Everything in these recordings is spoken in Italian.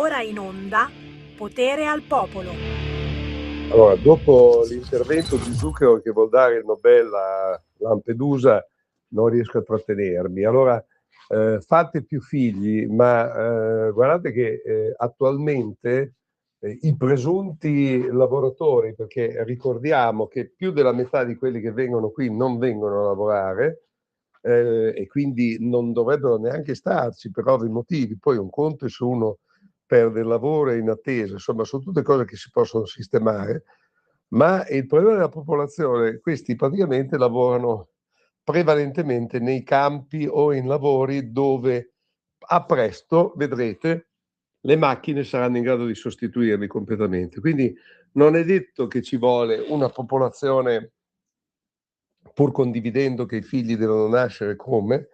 ora in onda Potere al Popolo. Allora, dopo l'intervento di Zucchero che vuol dare il Nobel a Lampedusa, non riesco a trattenermi. Allora, fate più figli, ma guardate che attualmente i presunti lavoratori, perché ricordiamo che più della metà di quelli che vengono qui non vengono a lavorare, e quindi non dovrebbero neanche starci per ovvi motivi. Poi un conto è se uno perde il lavoro è in attesa, insomma sono tutte cose che si possono sistemare, ma il problema della popolazione, questi praticamente lavorano prevalentemente nei campi o in lavori dove a presto, vedrete, le macchine saranno in grado di sostituirli completamente. Quindi non è detto che ci vuole una popolazione, pur condividendo che i figli devono nascere come,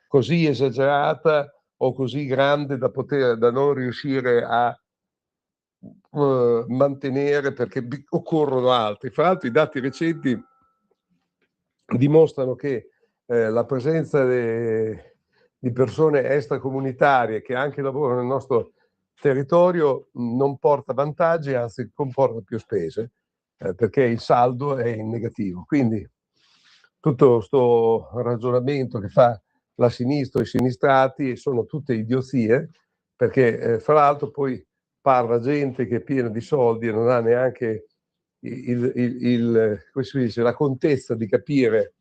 così esagerata o così grande da non riuscire a mantenere, perché occorrono altri. Fra l'altro i dati recenti dimostrano che la presenza di persone extracomunitarie che anche lavorano nel nostro territorio non porta vantaggi, anzi comporta più spese, perché il saldo è in negativo. Quindi tutto sto ragionamento che fa la sinistra o i sinistrati sono tutte idiozie, perché fra l'altro poi parla gente che è piena di soldi e non ha neanche come si dice, la contezza di capire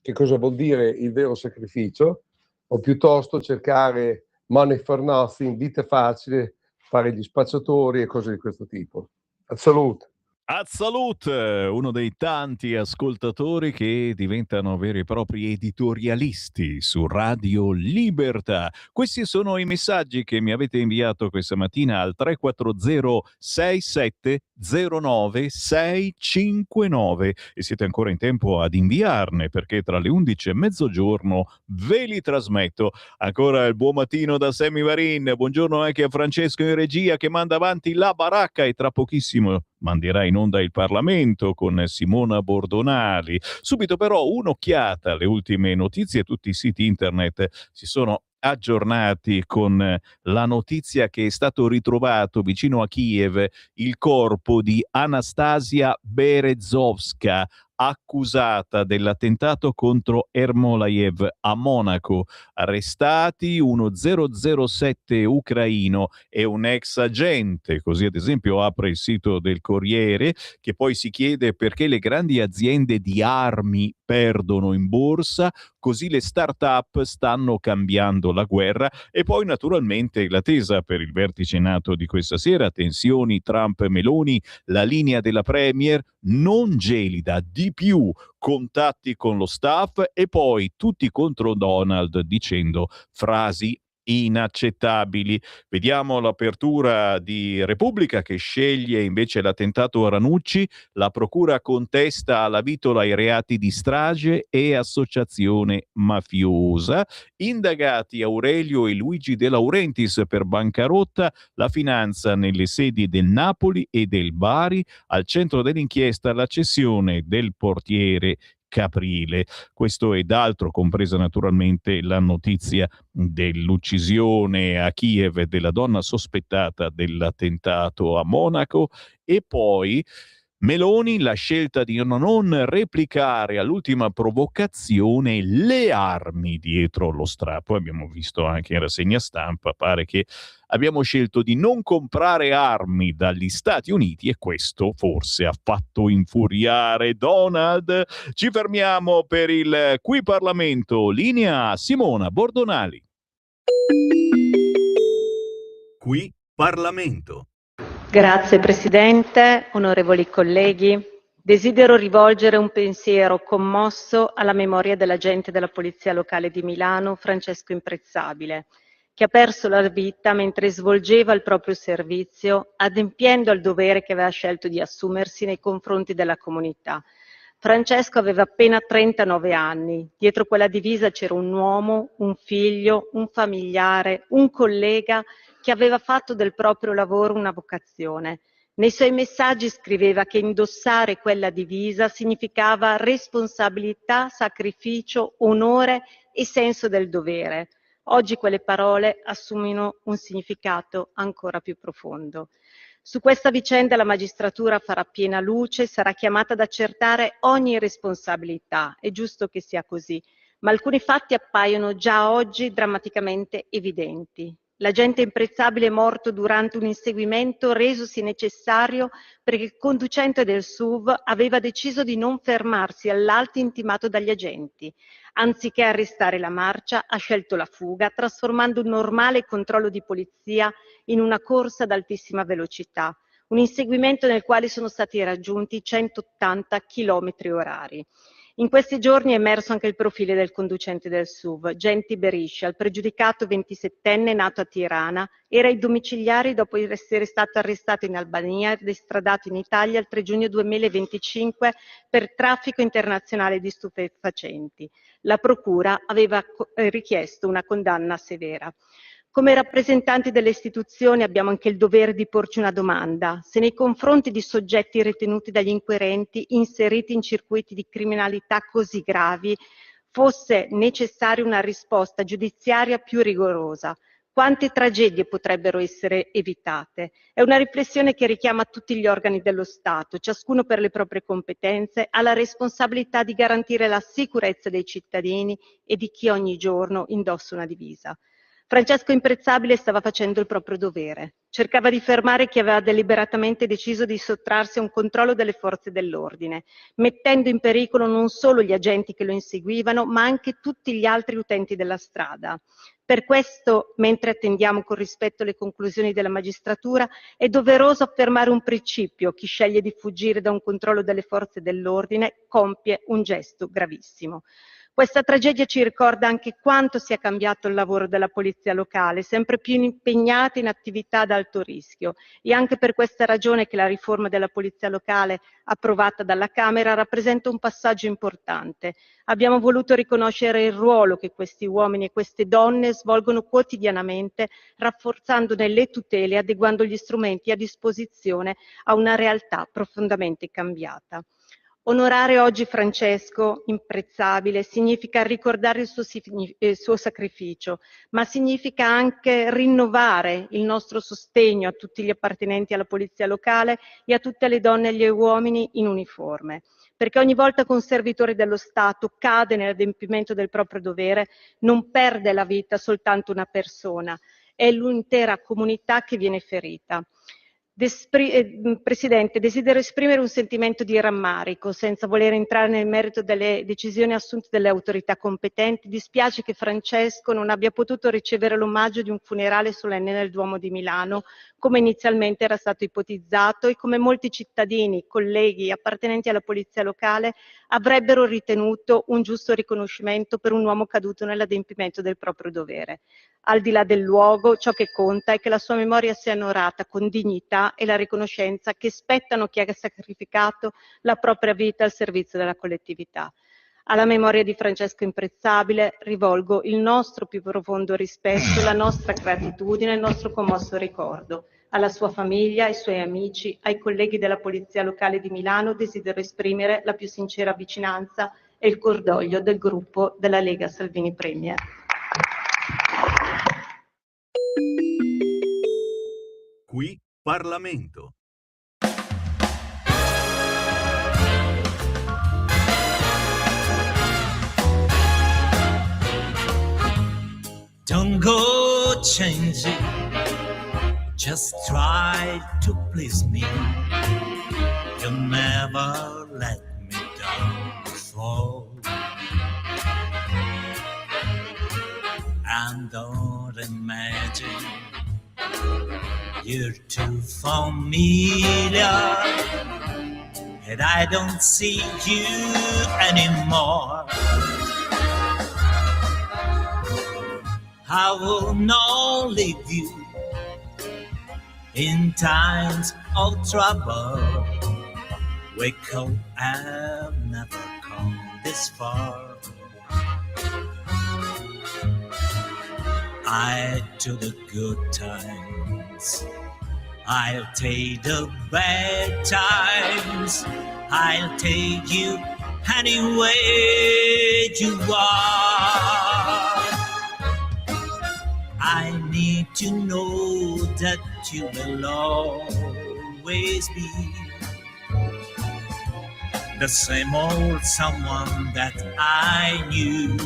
che cosa vuol dire il vero sacrificio, o piuttosto cercare money for nothing, vita facile, fare gli spacciatori e cose di questo tipo. Salute. Azzalut, uno dei tanti ascoltatori che diventano veri e propri editorialisti su Radio Libertà. Questi sono i messaggi che mi avete inviato questa mattina al 340 6709 659 e siete ancora in tempo ad inviarne, perché tra le 11 e mezzogiorno ve li trasmetto. Ancora il buon mattino da Sammy Varin, buongiorno anche a Francesco in regia che manda avanti la baracca e tra pochissimo manderà in onda il Parlamento con Simona Bordonali. Subito però un'occhiata alle ultime notizie. Tutti i siti internet si sono aggiornati con la notizia che è stato ritrovato vicino a Kiev il corpo di Anastasia Berezovska, accusata dell'attentato contro Ermolaev a Monaco. Arrestati uno 007 ucraino e un ex agente, così ad esempio apre il sito del Corriere, che poi si chiede perché le grandi aziende di armi perdono in borsa, così le start-up stanno cambiando la guerra. E poi naturalmente l'attesa per il vertice NATO di questa sera, tensioni Trump-Meloni, la linea della Premier non gelida, di più contatti con lo staff e poi tutti contro Donald dicendo frasi inaccettabili. Vediamo l'apertura di Repubblica che sceglie invece l'attentato a Ranucci. La procura contesta la vitola ai reati di strage e associazione mafiosa. Indagati Aurelio e Luigi De Laurentiis per bancarotta, la finanza nelle sedi del Napoli e del Bari. Al centro dell'inchiesta la cessione del portiere Caprile. Questo ed altro, compresa naturalmente la notizia dell'uccisione a Kiev della donna sospettata dell'attentato a Monaco. E poi Meloni, la scelta di non replicare all'ultima provocazione le armi dietro lo strappo. Abbiamo visto anche in rassegna stampa, pare che abbiamo scelto di non comprare armi dagli Stati Uniti e questo forse ha fatto infuriare Donald. Ci fermiamo per il Qui Parlamento. Linea Simona Bordonali. Qui Parlamento. Grazie Presidente, onorevoli colleghi. Desidero rivolgere un pensiero commosso alla memoria dell'agente della Polizia Locale di Milano, Francesco Imprezzabile, che ha perso la vita mentre svolgeva il proprio servizio, adempiendo al dovere che aveva scelto di assumersi nei confronti della comunità. Francesco aveva appena 39 anni. Dietro quella divisa c'era un uomo, un figlio, un familiare, un collega che aveva fatto del proprio lavoro una vocazione. Nei suoi messaggi scriveva che indossare quella divisa significava responsabilità, sacrificio, onore e senso del dovere. Oggi quelle parole assumono un significato ancora più profondo. Su questa vicenda la magistratura farà piena luce e sarà chiamata ad accertare ogni responsabilità. È giusto che sia così, ma alcuni fatti appaiono già oggi drammaticamente evidenti. L'agente imprezzabile è morto durante un inseguimento resosi necessario perché il conducente del SUV aveva deciso di non fermarsi all'alto intimato dagli agenti. Anziché arrestare la marcia, ha scelto la fuga, trasformando un normale controllo di polizia in una corsa ad altissima velocità, un inseguimento nel quale sono stati raggiunti 180 km/h. In questi giorni è emerso anche il profilo del conducente del SUV, Genti Beriscia, il pregiudicato 27enne nato a Tirana, era ai domiciliari dopo essere stato arrestato in Albania ed estradato in Italia il 3 giugno 2025 per traffico internazionale di stupefacenti. La procura aveva richiesto una condanna severa. Come rappresentanti delle istituzioni abbiamo anche il dovere di porci una domanda: se nei confronti di soggetti ritenuti dagli inquirenti inseriti in circuiti di criminalità così gravi fosse necessaria una risposta giudiziaria più rigorosa, quante tragedie potrebbero essere evitate? È una riflessione che richiama tutti gli organi dello Stato, ciascuno per le proprie competenze ha la responsabilità di garantire la sicurezza dei cittadini e di chi ogni giorno indossa una divisa. Francesco Imprezzabile stava facendo il proprio dovere. Cercava di fermare chi aveva deliberatamente deciso di sottrarsi a un controllo delle forze dell'ordine, mettendo in pericolo non solo gli agenti che lo inseguivano, ma anche tutti gli altri utenti della strada. Per questo, mentre attendiamo con rispetto le conclusioni della magistratura, è doveroso affermare un principio: chi sceglie di fuggire da un controllo delle forze dell'ordine compie un gesto gravissimo. Questa tragedia ci ricorda anche quanto sia cambiato il lavoro della polizia locale, sempre più impegnata in attività ad alto rischio. E anche per questa ragione che la riforma della polizia locale approvata dalla Camera rappresenta un passaggio importante. Abbiamo voluto riconoscere il ruolo che questi uomini e queste donne svolgono quotidianamente, rafforzandone le tutele e adeguando gli strumenti a disposizione a una realtà profondamente cambiata. Onorare oggi Francesco Imprezzabile significa ricordare il suo sacrificio, ma significa anche rinnovare il nostro sostegno a tutti gli appartenenti alla polizia locale e a tutte le donne e gli uomini in uniforme. Perché ogni volta che un servitore dello Stato cade nell'adempimento del proprio dovere, non perde la vita soltanto una persona, è l'intera comunità che viene ferita. Presidente, desidero esprimere un sentimento di rammarico, senza voler entrare nel merito delle decisioni assunte dalle autorità competenti. Dispiace che Francesco non abbia potuto ricevere l'omaggio di un funerale solenne nel Duomo di Milano, come inizialmente era stato ipotizzato e come molti cittadini, colleghi, appartenenti alla polizia locale avrebbero ritenuto un giusto riconoscimento per un uomo caduto nell'adempimento del proprio dovere. Al di là del luogo, ciò che conta è che la sua memoria sia onorata con dignità e la riconoscenza che spettano chi ha sacrificato la propria vita al servizio della collettività. Alla memoria di Francesco Imprezzabile rivolgo il nostro più profondo rispetto, la nostra gratitudine e il nostro commosso ricordo. Alla sua famiglia, ai suoi amici, ai colleghi della Polizia Locale di Milano desidero esprimere la più sincera vicinanza e il cordoglio del gruppo della Lega Salvini Premier. Qui Parlamento. Don't go changing, just try to please me. You'll never let me down before. And don't imagine you're too familiar, and I don't see you anymore. I will not leave you in times of trouble. We could have never come this far. I took the good times, I'll take the bad times, I'll take you any way you are. I need to know that you will always be the same old someone that I knew.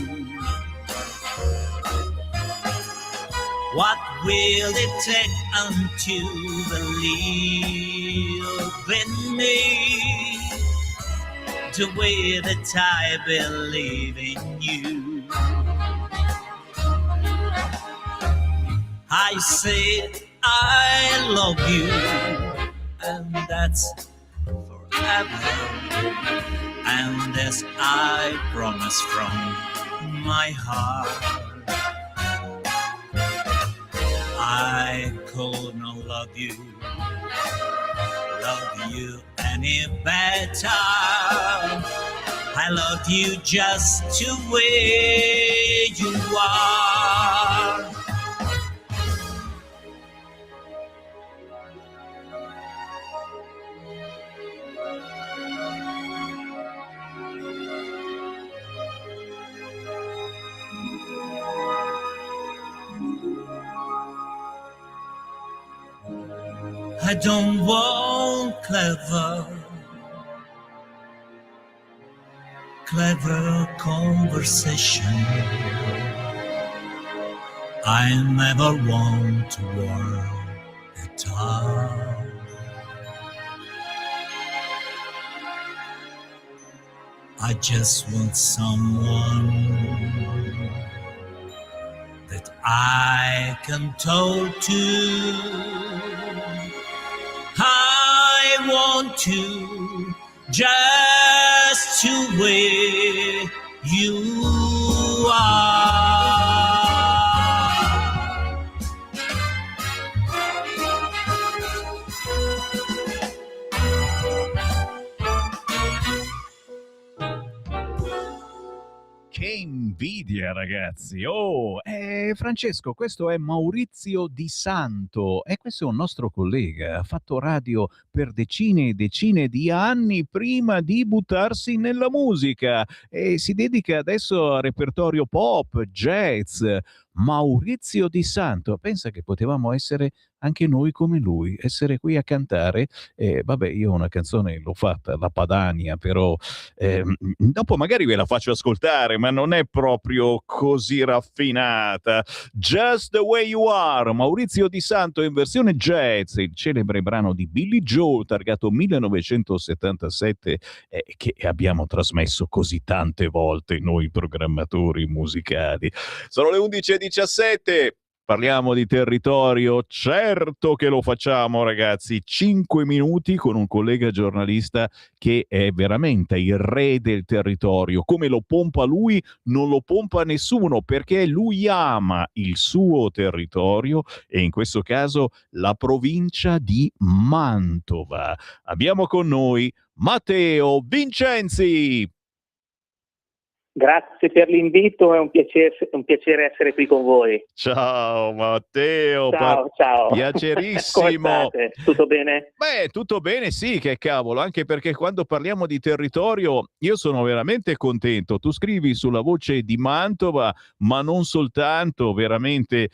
What will it take until you believe in me the way that I believe in you? I said I love you, and that's forever. And as I promise from my heart, I could not love you any better. I love you just the way you are. I don't want clever conversation. I never want to work at all. I just want someone that I can talk to. I want to just to where you are. Che invidia, ragazzi! Francesco, questo è Maurizio Di Santo e questo è un nostro collega, ha fatto radio per decine e decine di anni prima di buttarsi nella musica e si dedica adesso a repertorio pop, jazz. Maurizio Di Santo, pensa che potevamo essere anche noi come lui, essere qui a cantare. Vabbè, io una canzone l'ho fatta, La Padania, però dopo magari ve la faccio ascoltare, ma non è proprio così raffinata. Just the Way You Are, Maurizio Di Santo in versione jazz, il celebre brano di Billy Joel, targato 1977, che abbiamo trasmesso così tante volte noi programmatori musicali. Sono le 11:17. Parliamo di territorio, certo che lo facciamo, ragazzi. 5 minuti con un collega giornalista che è veramente il re del territorio. Come lo pompa lui, non lo pompa nessuno, perché lui ama il suo territorio e in questo caso la provincia di Mantova. Abbiamo con noi Matteo Vincenzi. Grazie per l'invito, è un piacere essere qui con voi. Ciao Matteo, ciao. Piacerissimo. Come state? Tutto bene? Beh, tutto bene, sì, che cavolo, anche perché quando parliamo di territorio io sono veramente contento. Tu scrivi sulla Voce di Mantova, ma non soltanto, veramente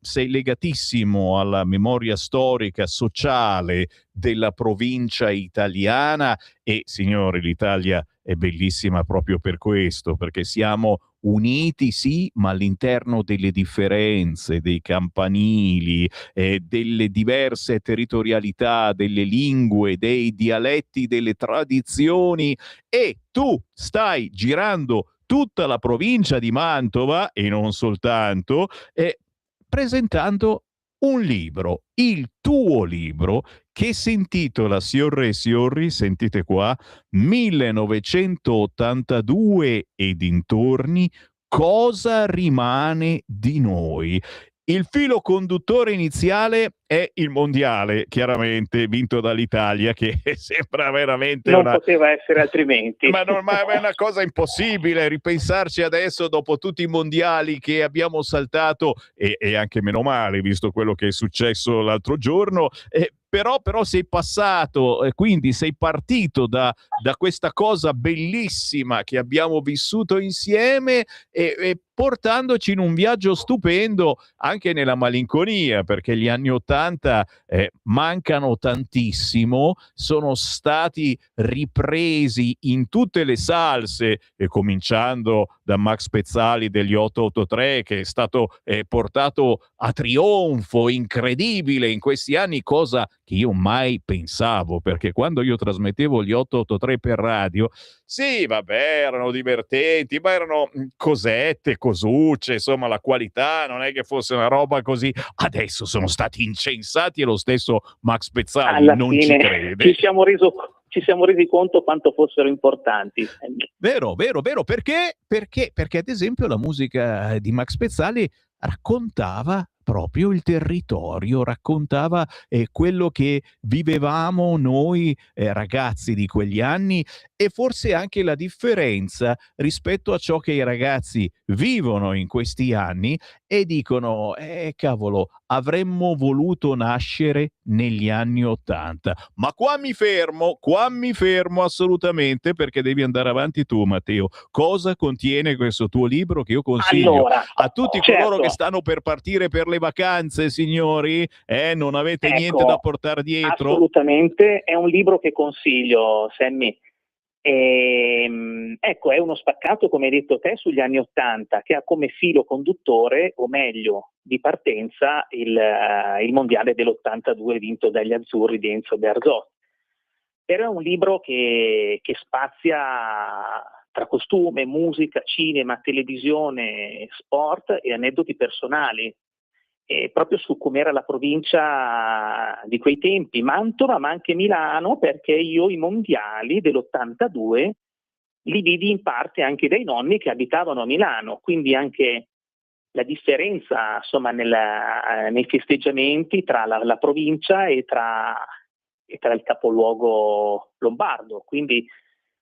sei legatissimo alla memoria storica, sociale della provincia italiana e, signori, l'Italia è bellissima proprio per questo, perché siamo uniti, sì, ma all'interno delle differenze, dei campanili, delle diverse territorialità, delle lingue, dei dialetti, delle tradizioni. E tu stai girando tutta la provincia di Mantova, e non soltanto, presentando un libro, il tuo libro, che si intitola Siorre e Siorri, sentite qua, 1982 e dintorni, cosa rimane di noi? Il filo conduttore iniziale è il mondiale, chiaramente vinto dall'Italia, che sembra veramente non poteva essere altrimenti. Ma è una cosa impossibile ripensarci adesso dopo tutti i mondiali che abbiamo saltato e anche meno male, visto quello che è successo l'altro giorno. Però sei passato, quindi sei partito da questa cosa bellissima che abbiamo vissuto insieme e portandoci in un viaggio stupendo anche nella malinconia, perché gli anni '80 mancano tantissimo, sono stati ripresi in tutte le salse, cominciando da Max Pezzali degli 883, che è stato portato a trionfo incredibile in questi anni, cosa che io mai pensavo, perché quando io trasmettevo gli 883 per radio, sì, vabbè, erano divertenti, ma erano cosette, cosucce, insomma, la qualità non è che fosse una roba così. Adesso sono stati incensati e lo stesso Max Pezzali Alla non ci fine crede. ci siamo resi conto quanto fossero importanti. Vero, perché? Perché ad esempio la musica di Max Pezzali raccontava proprio il territorio, raccontava quello che vivevamo noi ragazzi di quegli anni, e forse anche la differenza rispetto a ciò che i ragazzi vivono in questi anni e dicono cavolo, avremmo voluto nascere negli anni '80. Ma qua mi fermo assolutamente, perché devi andare avanti tu, Matteo. Cosa contiene questo tuo libro che io consiglio Allora, a tutti coloro certo, che stanno per partire per le vacanze, signori? Non avete niente da ecco, portare dietro? assolutamente è un libro che consiglio, Sammy. Ecco, è uno spaccato, come hai detto te, sugli anni '80, che ha come filo conduttore, o meglio, di partenza, il mondiale dell'82 vinto dagli azzurri di Enzo Bearzot. Però è un libro che spazia tra costume, musica, cinema, televisione, sport e aneddoti personali, proprio su com'era la provincia di quei tempi, Mantova, ma anche Milano, perché io i mondiali dell'82 li vidi in parte anche dai nonni che abitavano a Milano, quindi anche la differenza, insomma, nei festeggiamenti tra la provincia e tra il capoluogo lombardo. Quindi,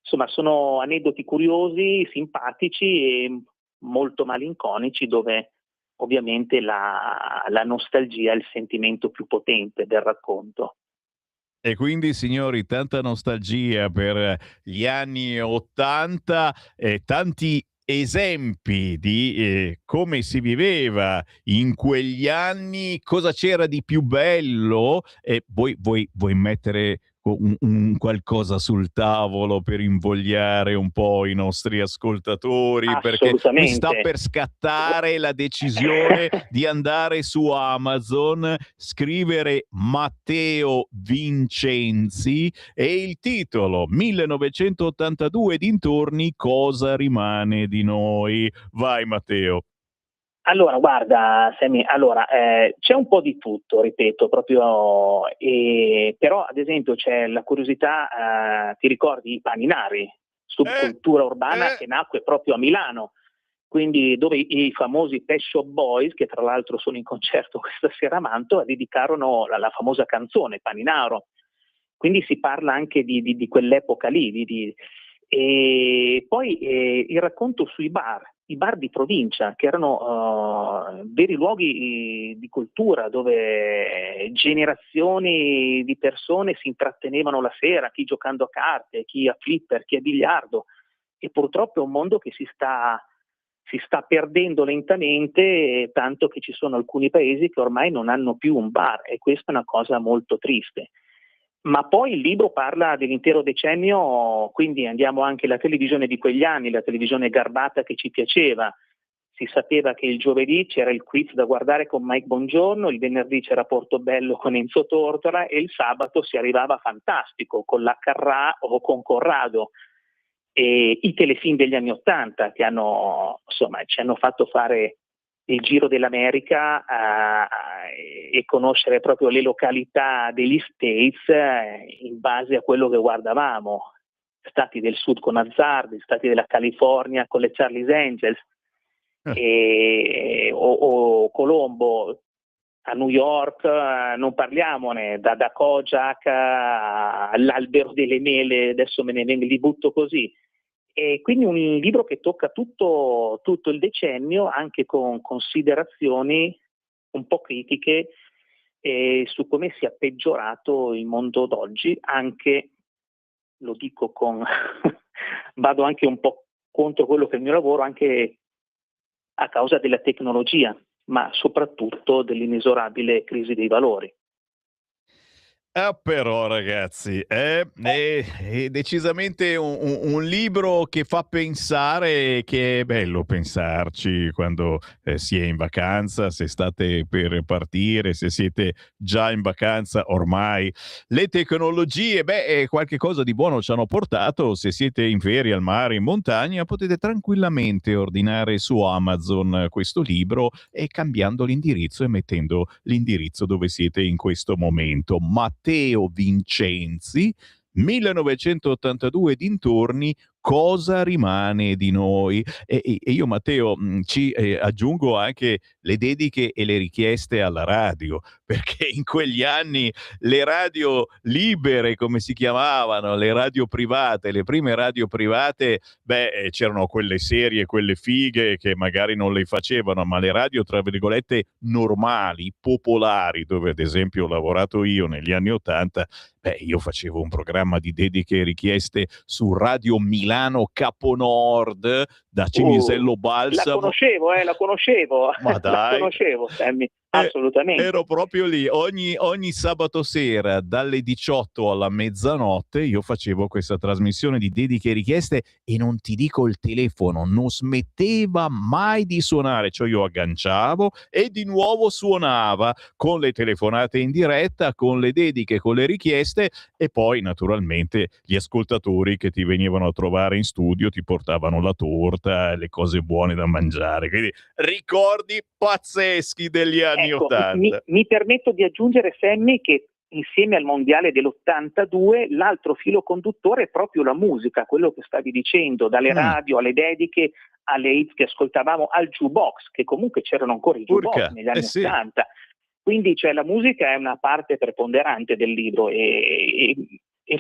insomma, sono aneddoti curiosi, simpatici e molto malinconici, dove ovviamente la nostalgia è il sentimento più potente del racconto. E quindi, signori, tanta nostalgia per gli anni '80 e tanti esempi di come si viveva in quegli anni, cosa c'era di più bello. E vuoi mettere un qualcosa sul tavolo per invogliare un po' i nostri ascoltatori, perché mi sta Assolutamente. per scattare la decisione di andare su Amazon, scrivere Matteo Vincenzi e il titolo 1982 dintorni, cosa rimane di noi. Vai, Matteo. Allora, guarda, Sammy, c'è un po' di tutto, ripeto, proprio, però ad esempio c'è la curiosità, ti ricordi i paninari, subcultura urbana che nacque proprio a Milano, quindi dove i famosi Pet Shop Boys, che tra l'altro sono in concerto questa sera a Mantova, dedicarono la famosa canzone Paninaro. Quindi si parla anche di quell'epoca lì. E poi il racconto sui i bar di provincia, che erano veri luoghi di cultura, dove generazioni di persone si intrattenevano la sera, chi giocando a carte, chi a flipper, chi a biliardo. E purtroppo è un mondo che si sta perdendo lentamente, tanto che ci sono alcuni paesi che ormai non hanno più un bar, e questa è una cosa molto triste. Ma poi il libro parla dell'intero decennio, quindi andiamo anche alla televisione di quegli anni, la televisione garbata che ci piaceva. Si sapeva che il giovedì c'era il quiz da guardare con Mike Bongiorno, il venerdì c'era Portobello con Enzo Tortora e il sabato si arrivava a Fantastico con la Carrà o con Corrado. E i telefilm degli anni '80 che ci hanno fatto fare il giro dell'America e conoscere proprio le località degli States in base a quello che guardavamo. Stati del Sud con Azzardi, stati della California con le Charlie's Angels, o Colombo a New York, non parliamone, da Kojak all'Albero delle Mele, adesso me li butto così. E quindi un libro che tocca tutto il decennio, anche con considerazioni un po' critiche su come sia peggiorato il mondo d'oggi, anche, lo dico vado anche un po' contro quello che è il mio lavoro, anche a causa della tecnologia, ma soprattutto dell'inesorabile crisi dei valori. Ah, però ragazzi, è decisamente un libro che fa pensare, e che è bello pensarci quando si è in vacanza, se state per partire, se siete già in vacanza ormai. Le tecnologie, qualche cosa di buono ci hanno portato. Se siete in ferie al mare, in montagna, potete tranquillamente ordinare su Amazon questo libro e cambiando l'indirizzo e mettendo l'indirizzo dove siete in questo momento. Matteo Vincenzi, 1982 dintorni, cosa rimane di noi? E io, Matteo, ci aggiungo anche le dediche e le richieste alla radio, perché in quegli anni le radio libere, come si chiamavano, le radio private, le prime radio private, c'erano quelle serie, quelle fighe che magari non le facevano, ma le radio, tra virgolette, normali, popolari, dove ad esempio ho lavorato io negli anni '80, io facevo un programma di dediche e richieste su Radio Milano Caponord da Cinisello Balsamo. La conoscevo. Ma dai. La conoscevo, Sammy. Assolutamente. Ero proprio lì, ogni sabato sera dalle 18 alla mezzanotte io facevo questa trasmissione di dediche e richieste e non ti dico, il telefono non smetteva mai di suonare, cioè io agganciavo e di nuovo suonava con le telefonate in diretta, con le dediche, con le richieste, e poi naturalmente gli ascoltatori che ti venivano a trovare in studio ti portavano la torta, le cose buone da mangiare, quindi ricordi pazzeschi degli anni Ecco, 80. mi permetto di aggiungere, Sammy, che insieme al mondiale dell'82 l'altro filo conduttore è proprio la musica, quello che stavi dicendo, dalle radio alle dediche, alle hits che ascoltavamo, al jukebox, che comunque c'erano ancora i jukebox negli anni 80. Quindi la musica è una parte preponderante del libro e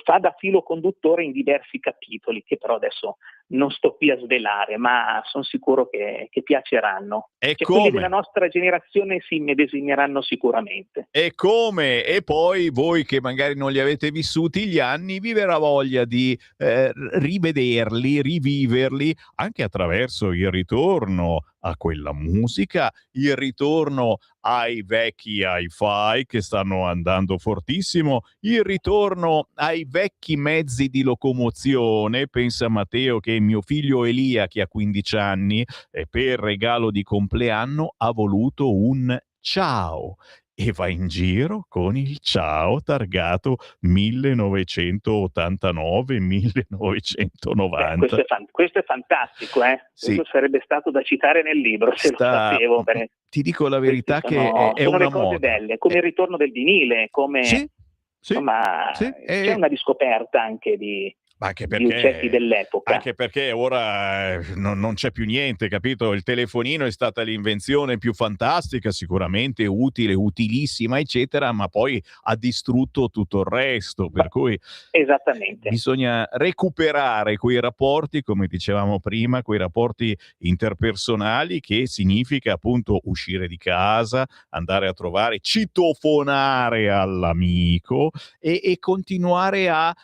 fa da filo conduttore in diversi capitoli, che però adesso non sto qui a svelare, ma sono sicuro che piaceranno. Quelli della nostra generazione si immedesimeranno sicuramente. E come? E poi voi che magari non li avete vissuti gli anni, vi verrà voglia di rivederli, riviverli, anche attraverso il ritorno a quella musica, il ritorno ai vecchi hi-fi che stanno andando fortissimo, il ritorno ai vecchi mezzi di locomozione. Pensa, Matteo, che mio figlio Elia, che ha 15 anni, per regalo di compleanno ha voluto un Ciao e va in giro con il Ciao targato 1989, 1990. Questo è fantastico, Sì. Questo sarebbe stato da citare nel libro, se lo sapevo. Ti dico la verità che è sono una le cose moda. belle, come il ritorno del vinile, come insomma, c'è una riscoperta anche di oggetti dell'epoca. Anche perché ora non c'è più niente, capito? Il telefonino è stata l'invenzione più fantastica, sicuramente utile, utilissima, eccetera, ma poi ha distrutto tutto il resto, per cui esattamente bisogna recuperare quei rapporti, come dicevamo prima, quei rapporti interpersonali, che significa appunto uscire di casa, andare a trovare, citofonare all'amico e continuare a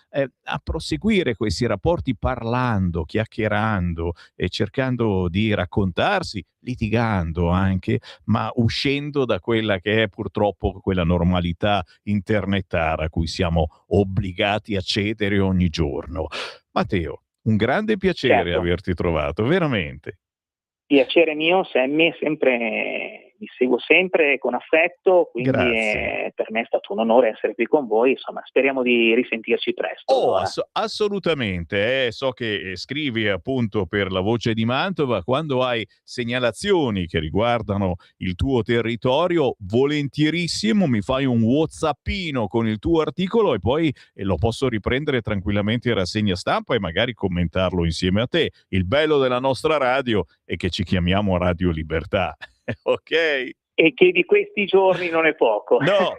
proseguire questi rapporti parlando, chiacchierando e cercando di raccontarsi, litigando anche, ma uscendo da quella che è purtroppo quella normalità internetara a cui siamo obbligati a cedere ogni giorno. Matteo, un grande piacere averti trovato, veramente. Piacere mio, Sammy, vi seguo sempre con affetto, quindi per me è stato un onore essere qui con voi, insomma speriamo di risentirci presto. Assolutamente, so che scrivi appunto per La Voce di Mantova, quando hai segnalazioni che riguardano il tuo territorio, volentierissimo mi fai un whatsappino con il tuo articolo e poi lo posso riprendere tranquillamente in rassegna stampa e magari commentarlo insieme a te. Il bello della nostra radio è che ci chiamiamo Radio Libertà. Ok? E che di questi giorni non è poco. No,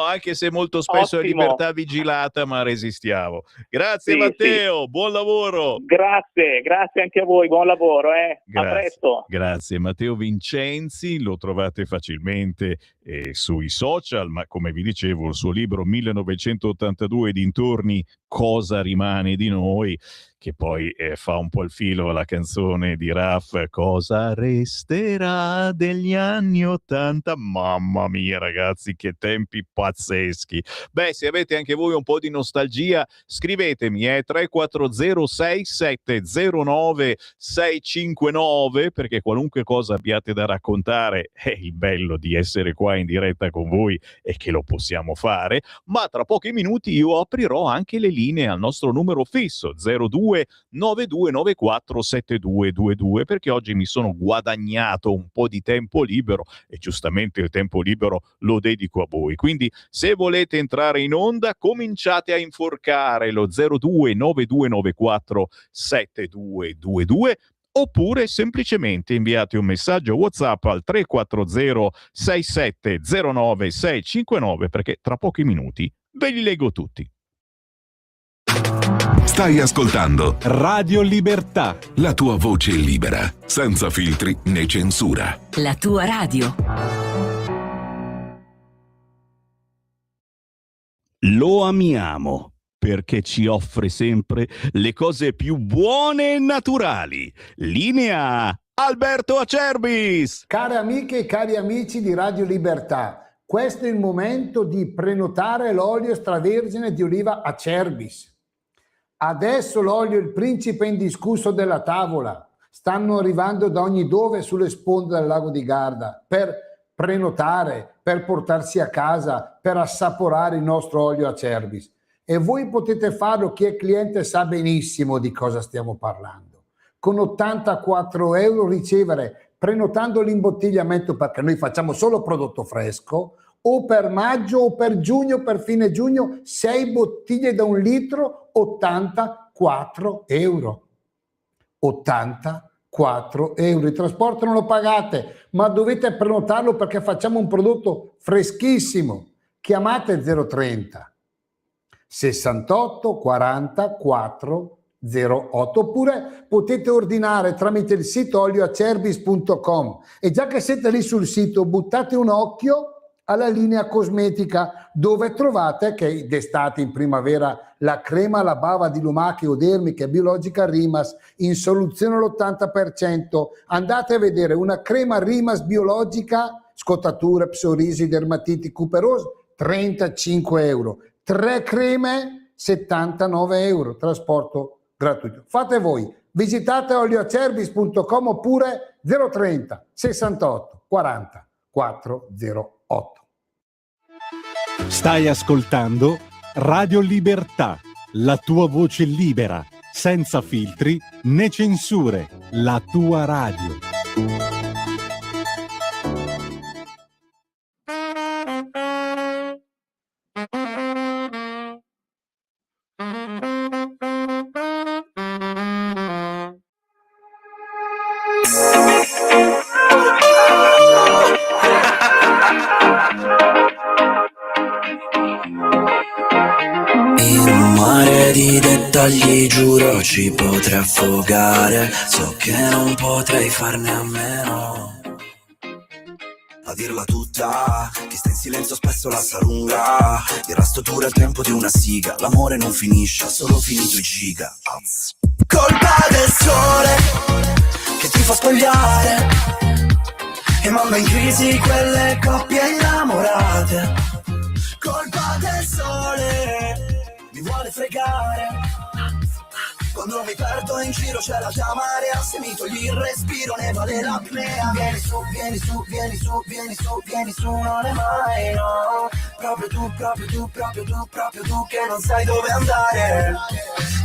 anche se molto spesso è libertà vigilata, ma resistiamo. Grazie Matteo, buon lavoro. Grazie anche a voi, buon lavoro. A presto. Grazie. Matteo Vincenzi, lo trovate facilmente sui social, ma come vi dicevo il suo libro 1982 dintorni, Cosa rimane di noi, che poi fa un po' il filo alla canzone di Raff, cosa resterà degli anni '80? Mamma mia ragazzi, che tempi pazzeschi. Beh, se avete anche voi un po' di nostalgia, scrivetemi 3406709 perché qualunque cosa abbiate da raccontare è il bello di essere qua in diretta con voi e che lo possiamo fare, ma tra pochi minuti io aprirò anche le linee al nostro numero fisso 02 9294 7222 perché oggi mi sono guadagnato un po' di tempo libero e giustamente il tempo libero lo dedico a voi. Quindi se volete entrare in onda cominciate a inforcare lo 02 9294 7222 oppure semplicemente inviate un messaggio WhatsApp al 340 6709 659 perché tra pochi minuti ve li leggo tutti. Stai ascoltando Radio Libertà, la tua voce libera, senza filtri né censura. La tua radio. lo amiamo perché ci offre sempre le cose più buone e naturali. Linea Alberto Acerbis. Care amiche e cari amici di Radio Libertà, questo è il momento di prenotare l'olio extravergine di oliva Acerbis. Adesso l'olio è il principe indiscusso della tavola. Stanno arrivando da ogni dove sulle sponde del lago di Garda per prenotare, per portarsi a casa, per assaporare il nostro olio Acerbis. E voi potete farlo, chi è cliente sa benissimo di cosa stiamo parlando. Con 84 euro ricevere, prenotando l'imbottigliamento, perché noi facciamo solo prodotto fresco, o per maggio o per giugno, per fine giugno, 6 bottiglie da 1 litro, 84 euro. 84 euro. Il trasporto non lo pagate, ma dovete prenotarlo perché facciamo un prodotto freschissimo. Chiamate 030 68 40 4 08 oppure potete ordinare tramite il sito olioacerbis.com e già che siete lì sul sito buttate un occhio alla linea cosmetica dove trovate che d'estate in primavera la crema alla bava di lumache o dermiche biologica Rimas in soluzione all'80%. Andate a vedere una crema Rimas biologica, scottature, psorisi, dermatiti, cuperose, 35 euro. 3 creme, 79 euro, trasporto gratuito. Fate voi, visitate olioacerbis.com oppure 030 68 40 408. Stai ascoltando Radio Libertà, la tua voce libera, senza filtri né censure, la tua radio. Dettagli giuro ci potrei affogare, so che non potrei farne a meno. A dirla tutta, chi sta in silenzio spesso la sa lunga. Il resto dura il tempo di una siga, l'amore non finisce, ha solo finito i giga. Colpa del sole che ti fa spogliare e manda in crisi quelle coppie innamorate. Colpa del sole, mi vuole fregare. Quando mi perdo in giro c'è la tua marea, se mi togli il respiro ne vale l'apnea. Vieni su, vieni su, vieni su, vieni su, vieni su, non è mai no. Proprio tu, proprio tu, proprio tu, proprio tu che non sai dove andare.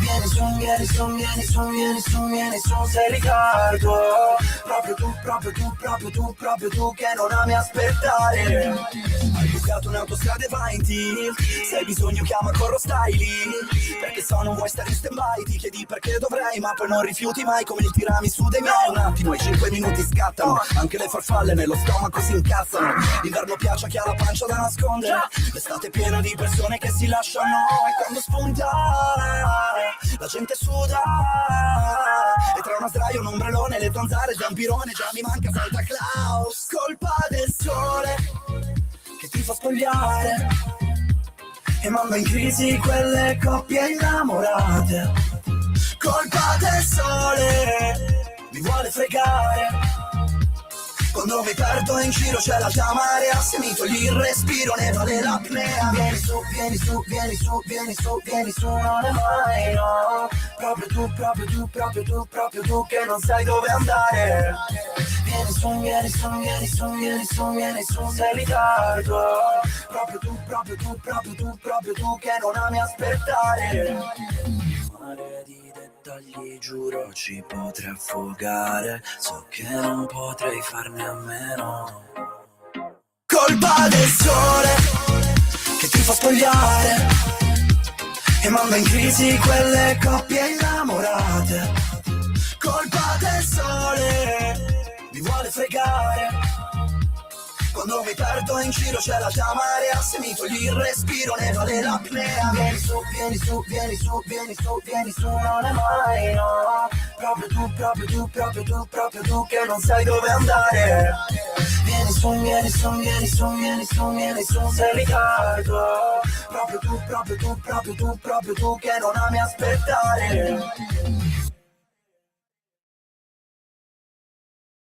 Vieni su, vieni su, vieni su, vieni su, vieni su, sei ritardo. Proprio tu, proprio tu, proprio tu, proprio tu che non ami aspettare. Hai bucato un'autostrada e vai in tilt. Se hai bisogno chiama, corro, stai lì. Perché so non vuoi stare in stand-by, ti chiedi perché dovrei, ma poi non rifiuti mai come il tiramisù dei miei. Un attimo e 5 minuti scattano, anche le farfalle nello stomaco si incazzano. L'inverno piace a chi ha la pancia da nascondere, l'estate è piena di persone che si lasciano. E quando spunta la gente suda e tra una sdraio, un ombrellone, le zanzare, zampirone, già mi manca Santa Claus. Colpa del sole che ti fa spogliare e manda in crisi quelle coppie innamorate. Colpa del sole, mi vuole fregare. Quando mi perdo in giro c'è l'alta marea, se mi togli il respiro ne vale l'apnea. Vieni su, vieni su, vieni su, vieni su, vieni su, non è mai no. Proprio tu, proprio tu, proprio tu, proprio tu che non sai dove andare. Vieni su, vieni su, vieni su, vieni su, vieni su, sei in ritardo. Proprio tu, proprio tu, proprio tu, proprio tu che non ami aspettare. Mare di dettagli, giuro ci potrei affogare. So che non potrei farne a meno. Colpa del sole che ti fa spogliare e manda in crisi quelle coppie innamorate. Colpa del sole, mi vuole fregare. Quando mi perdo in giro c'è l'alta marea, se mi togli il respiro ne vale l'apnea. Vieni su, vieni su, vieni su, vieni su, vieni su, non è mai no. Proprio tu, proprio tu, proprio tu, proprio tu che non sai dove andare. Vieni su, vieni su, vieni su, vieni su, vieni su, sei in ritardo. Proprio tu, proprio tu, proprio tu, proprio tu che non ami aspettare.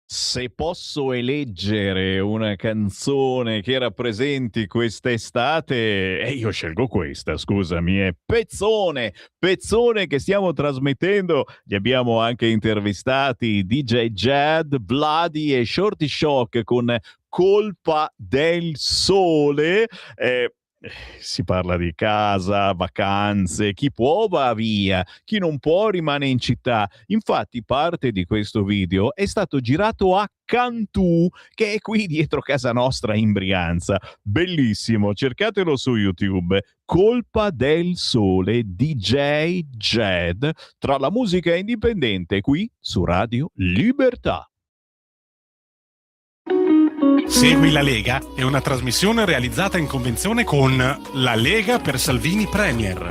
Se posso eleggere una canzone che rappresenti quest'estate, io scelgo questa, scusami, è Pezzone che stiamo trasmettendo. Li abbiamo anche intervistati DJ Jad, Vladi e Shorty Shock con Colpa del Sole. Si parla di casa, vacanze, chi può va via, chi non può rimane in città. Infatti parte di questo video è stato girato a Cantù, che è qui dietro casa nostra in Brianza. Bellissimo, cercatelo su YouTube. Colpa del Sole, DJ Jed, tra la musica indipendente qui su Radio Libertà. Segui la Lega è una trasmissione realizzata in convenzione con La Lega per Salvini Premier.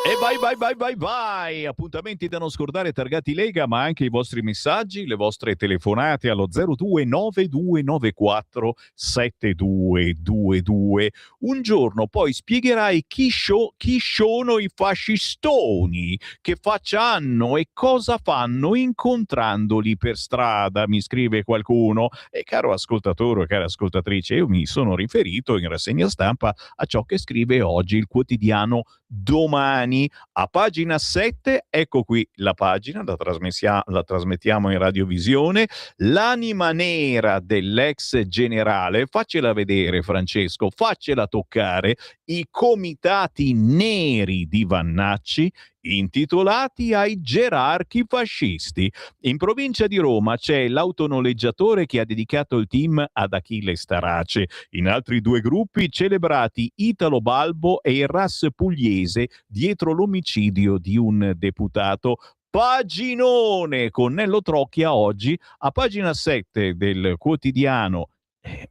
E vai, appuntamenti da non scordare targati Lega, ma anche i vostri messaggi, le vostre telefonate allo 0292947222. Un giorno poi spiegherai chi sono i fascistoni, che faccia hanno e cosa fanno incontrandoli per strada, mi scrive qualcuno. E caro ascoltatore o cara ascoltatrice, io mi sono riferito in rassegna stampa a ciò che scrive oggi il quotidiano Domani. A pagina 7, ecco qui la pagina, la trasmettiamo in radiovisione, l'anima nera dell'ex generale, faccela vedere Francesco, faccela toccare, i comitati neri di Vannacci, intitolati ai gerarchi fascisti. In provincia di Roma c'è l'autonoleggiatore che ha dedicato il team ad Achille Starace. In altri due gruppi celebrati Italo Balbo e il RAS pugliese dietro l'omicidio di un deputato. Paginone con Nello Trocchia oggi a pagina 7 del quotidiano.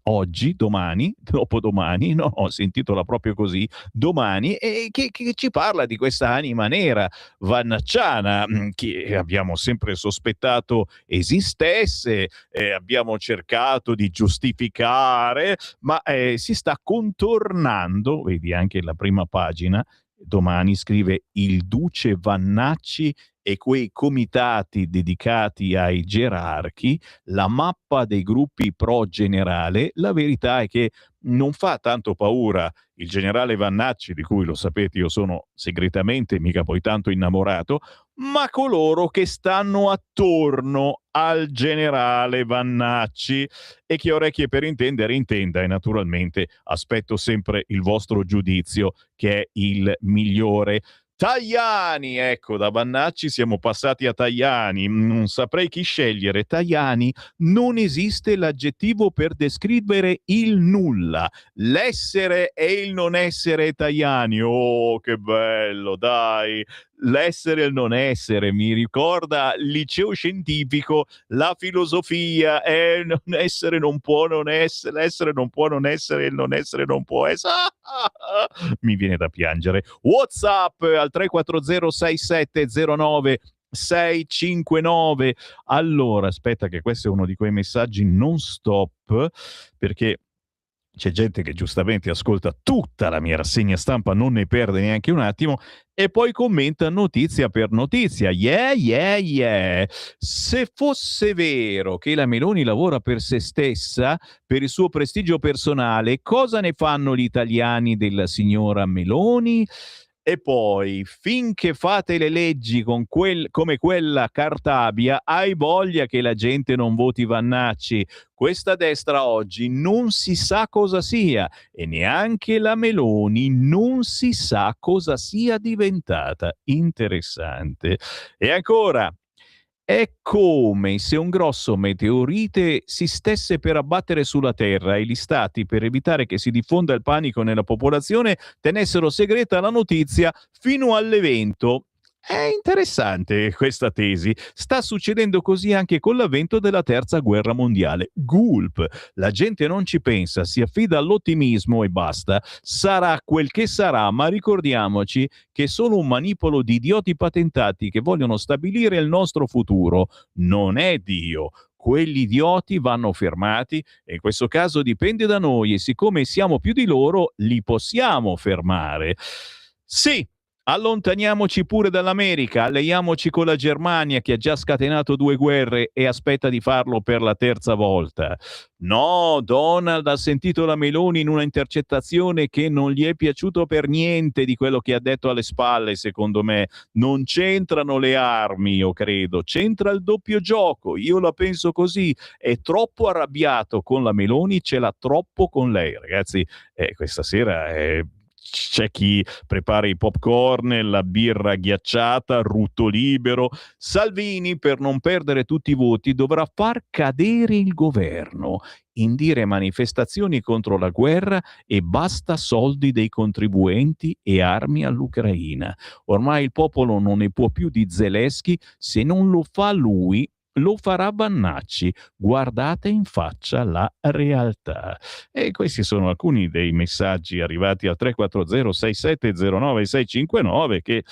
Oggi, domani, dopodomani, no, si intitola proprio così, domani, e che ci parla di questa anima nera vannacciana che abbiamo sempre sospettato esistesse, abbiamo cercato di giustificare, ma si sta contornando, vedi anche la prima pagina. Domani scrive il duce Vannacci e quei comitati dedicati ai gerarchi, la mappa dei gruppi pro generale. La verità è che non fa tanto paura il generale Vannacci, di cui lo sapete io sono segretamente mica poi tanto innamorato, ma coloro che stanno attorno al generale Vannacci. E chi ha orecchie per intendere intenda, e naturalmente aspetto sempre il vostro giudizio, che è il migliore. Tajani, ecco, da Vannacci siamo passati a Tajani, non saprei chi scegliere. Tajani: non esiste l'aggettivo per descrivere il nulla, l'essere e il non essere Tajani. Oh, che bello, dai! L'essere e il non essere mi ricorda il liceo scientifico, la filosofia, non essere non può non essere, l'essere non può non essere, il non essere non può essere. Mi viene da piangere. WhatsApp al 340 6709 659. Allora, aspetta che questo è uno di quei messaggi non stop, perché c'è gente che giustamente ascolta tutta la mia rassegna stampa, non ne perde neanche un attimo, e poi commenta notizia per notizia. Yeah. Se fosse vero che la Meloni lavora per se stessa, per il suo prestigio personale, cosa ne fanno gli italiani della signora Meloni? E poi, finché fate le leggi come quella Cartabia, hai voglia che la gente non voti Vannacci. Questa destra oggi non si sa cosa sia, e neanche la Meloni non si sa cosa sia diventata. Interessante. E ancora, è come se un grosso meteorite si stesse per abbattere sulla Terra e gli stati, per evitare che si diffonda il panico nella popolazione, tenessero segreta la notizia fino all'evento. È interessante questa tesi. Sta succedendo così anche con l'avvento della terza guerra mondiale. Gulp. La gente non ci pensa, si affida all'ottimismo e basta. Sarà quel che sarà, ma ricordiamoci che è solo un manipolo di idioti patentati che vogliono stabilire il nostro futuro. Non è Dio. Quegli idioti vanno fermati e in questo caso dipende da noi, e siccome siamo più di loro, li possiamo fermare. Sì, allontaniamoci pure dall'America, alleiamoci con la Germania che ha già scatenato 2 guerre e aspetta di farlo per la terza volta. No, Donald ha sentito la Meloni in una intercettazione che non gli è piaciuto per niente di quello che ha detto alle spalle, secondo me. Non c'entrano le armi, io credo, c'entra il doppio gioco, io la penso così. È troppo arrabbiato con la Meloni, ce l'ha troppo con lei. Ragazzi, questa sera c'è chi prepara i popcorn, la birra ghiacciata, rutto libero. Salvini, per non perdere tutti i voti, dovrà far cadere il governo, indire manifestazioni contro la guerra e basta soldi dei contribuenti e armi all'Ucraina. Ormai il popolo non ne può più di Zelensky, se non lo fa lui lo farà Vannacci. Guardate in faccia la realtà. E questi sono alcuni dei messaggi arrivati al 340-6709-659 che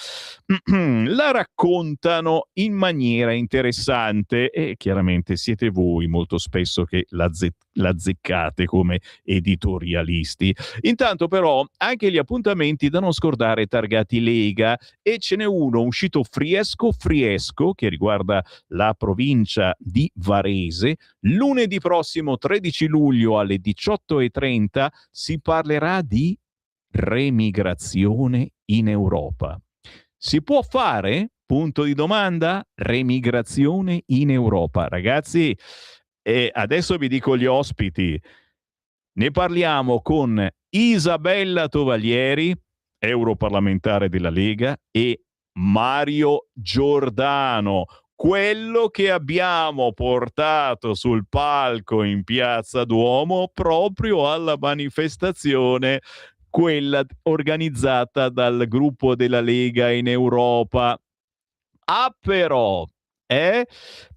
la raccontano in maniera interessante, e chiaramente siete voi molto spesso che l'azzeccate come editorialisti. Intanto però anche gli appuntamenti da non scordare targati Lega, e ce n'è uno uscito fresco che riguarda la provincia di Varese. Lunedì prossimo 13 luglio alle 18:30 si parlerà di remigrazione in Europa. Si può fare? Punto di domanda. Remigrazione in Europa. Ragazzi, e adesso vi dico gli ospiti. Ne parliamo con Isabella Tovaglieri, europarlamentare della Lega, e Mario Giordano, quello che abbiamo portato sul palco in Piazza Duomo proprio alla manifestazione, quella organizzata dal gruppo della Lega in Europa. Però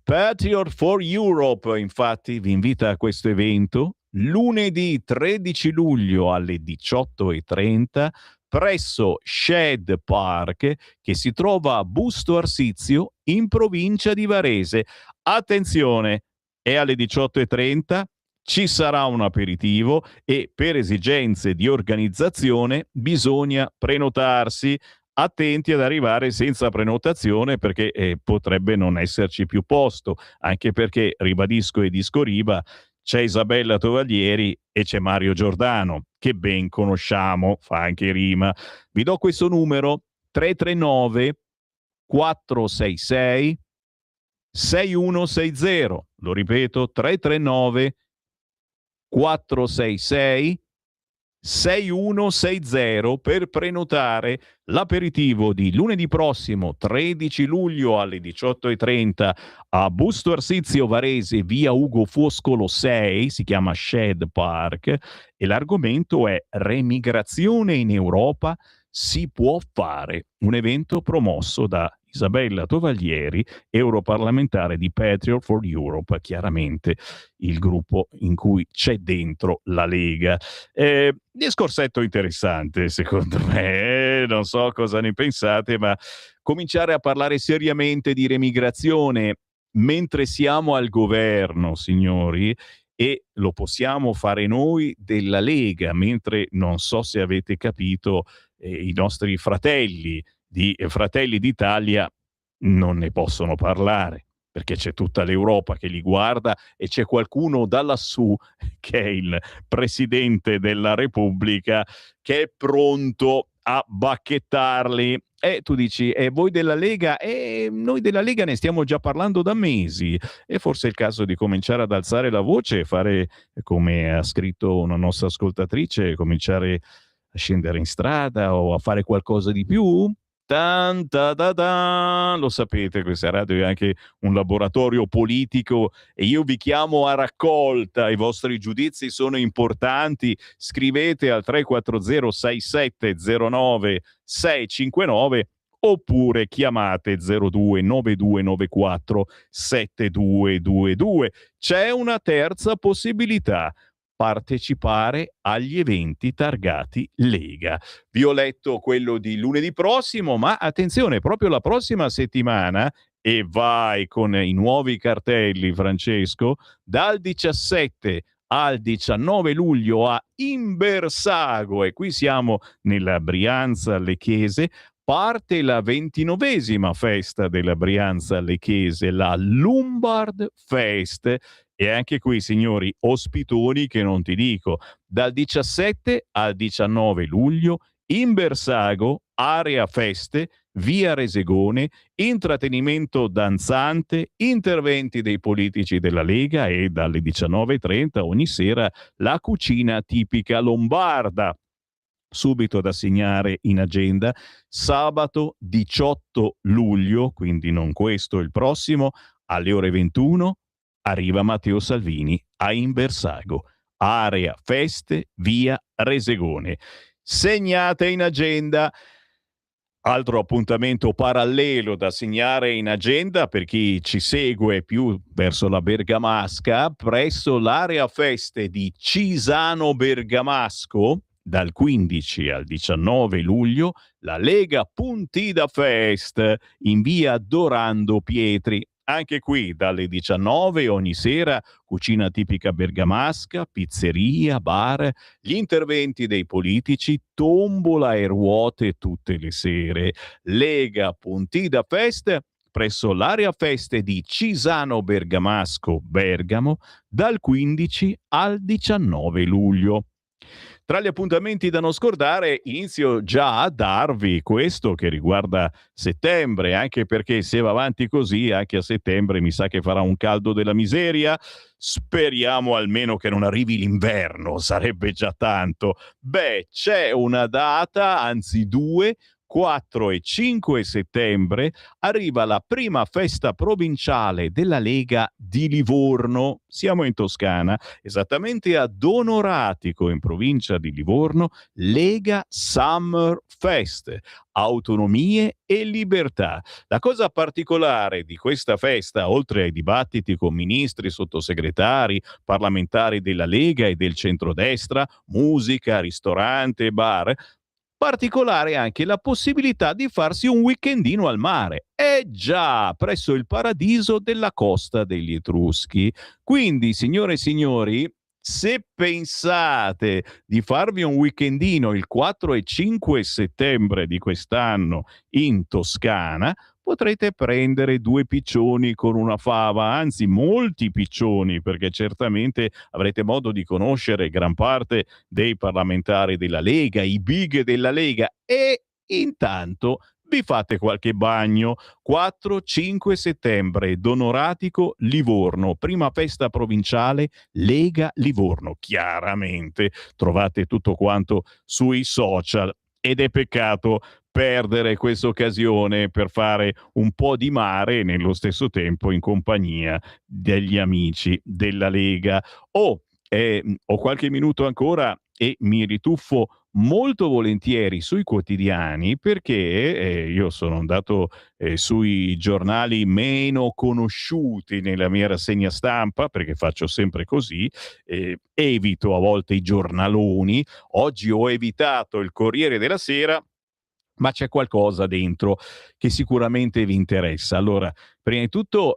Patriot for Europe, infatti, vi invita a questo evento lunedì 13 luglio alle 18:30 presso Shed Park, che si trova a Busto Arsizio in provincia di Varese. Attenzione, è alle 18:30, ci sarà un aperitivo e per esigenze di organizzazione bisogna prenotarsi. Attenti ad arrivare senza prenotazione, perché potrebbe non esserci più posto, anche perché, ribadisco e discoriba, c'è Isabella Tovaglieri e c'è Mario Giordano, che ben conosciamo, fa anche rima. Vi do questo numero: 339 466 6160. Lo ripeto: 339 466 6160 per prenotare l'aperitivo di lunedì prossimo 13 luglio alle 18:30 a Busto Arsizio Varese, via Ugo Foscolo 6, si chiama Shed Park, e l'argomento è remigrazione in Europa si può fare, un evento promosso da Isabella Tovaglieri, europarlamentare di Patriot for Europe, chiaramente il gruppo in cui c'è dentro la Lega. Discorsetto interessante, secondo me, non so cosa ne pensate, ma cominciare a parlare seriamente di remigrazione mentre siamo al governo, signori, e lo possiamo fare noi della Lega, mentre non so se avete capito, i nostri fratelli di Fratelli d'Italia non ne possono parlare, perché c'è tutta l'Europa che li guarda e c'è qualcuno da lassù, che è il Presidente della Repubblica, che è pronto a bacchettarli. E tu dici, voi della Lega? Noi della Lega ne stiamo già parlando da mesi, e forse è il caso di cominciare ad alzare la voce e fare, come ha scritto una nostra ascoltatrice, cominciare a scendere in strada o a fare qualcosa di più? Tan, ta, da, da. Lo sapete, questa radio è anche un laboratorio politico e io vi chiamo a raccolta, i vostri giudizi sono importanti, scrivete al 340 6709 659 oppure chiamate 02 9294 7222. C'è una terza possibilità: partecipare agli eventi targati Lega. Vi ho letto quello di lunedì prossimo, ma attenzione, proprio la prossima settimana, e vai con i nuovi cartelli, Francesco, dal 17 al 19 luglio a Imbersago, e qui siamo nella Brianza Lecchese, parte la 29esima festa della Brianza Lecchese, la Lombard Fest. E anche qui, signori, ospitoni che non ti dico. Dal 17 al 19 luglio, Imbersago, area feste, via Resegone, intrattenimento danzante, interventi dei politici della Lega e dalle 19:30 ogni sera la cucina tipica lombarda. Subito da segnare in agenda, sabato 18 luglio, quindi non questo, il prossimo, alle ore 21, arriva Matteo Salvini a Imbersago, area feste, via Resegone. Segnate in agenda. Altro appuntamento parallelo da segnare in agenda per chi ci segue più verso la Bergamasca, presso l'area feste di Cisano Bergamasco, dal 15 al 19 luglio, la Lega Puntida Fest in via Dorando Pietri. Anche qui dalle 19 ogni sera, cucina tipica bergamasca, pizzeria, bar, gli interventi dei politici, tombola e ruote tutte le sere. Lega Puntida Fest presso l'area feste di Cisano Bergamasco, Bergamo, dal 15 al 19 luglio. Tra gli appuntamenti da non scordare, inizio già a darvi questo che riguarda settembre, anche perché se va avanti così, anche a settembre mi sa che farà un caldo della miseria. Speriamo almeno che non arrivi l'inverno, sarebbe già tanto. Beh, c'è una data, anzi due, 4 e 5 settembre, arriva la prima festa provinciale della Lega di Livorno. Siamo in Toscana, esattamente a Donoratico, in provincia di Livorno, Lega Summer Fest, autonomie e libertà. La cosa particolare di questa festa, oltre ai dibattiti con ministri, sottosegretari, parlamentari della Lega e del centrodestra, musica, ristorante, bar, particolare anche la possibilità di farsi un weekendino al mare. Già, presso il paradiso della Costa degli Etruschi. Quindi, signore e signori, se pensate di farvi un weekendino il 4 e 5 settembre di quest'anno in Toscana, potrete prendere 2 piccioni con una fava, anzi molti piccioni, perché certamente avrete modo di conoscere gran parte dei parlamentari della Lega, i big della Lega, e intanto vi fate qualche bagno. 4-5 settembre, Donoratico, Livorno, prima festa provinciale Lega Livorno. Chiaramente trovate tutto quanto sui social ed è peccato perdere questa occasione per fare un po' di mare e nello stesso tempo in compagnia degli amici della Lega. Ho qualche minuto ancora e mi rituffo molto volentieri sui quotidiani, perché io sono andato sui giornali meno conosciuti nella mia rassegna stampa, perché faccio sempre così, evito a volte i giornaloni. Oggi ho evitato il Corriere della Sera, ma c'è qualcosa dentro che sicuramente vi interessa. Allora, prima di tutto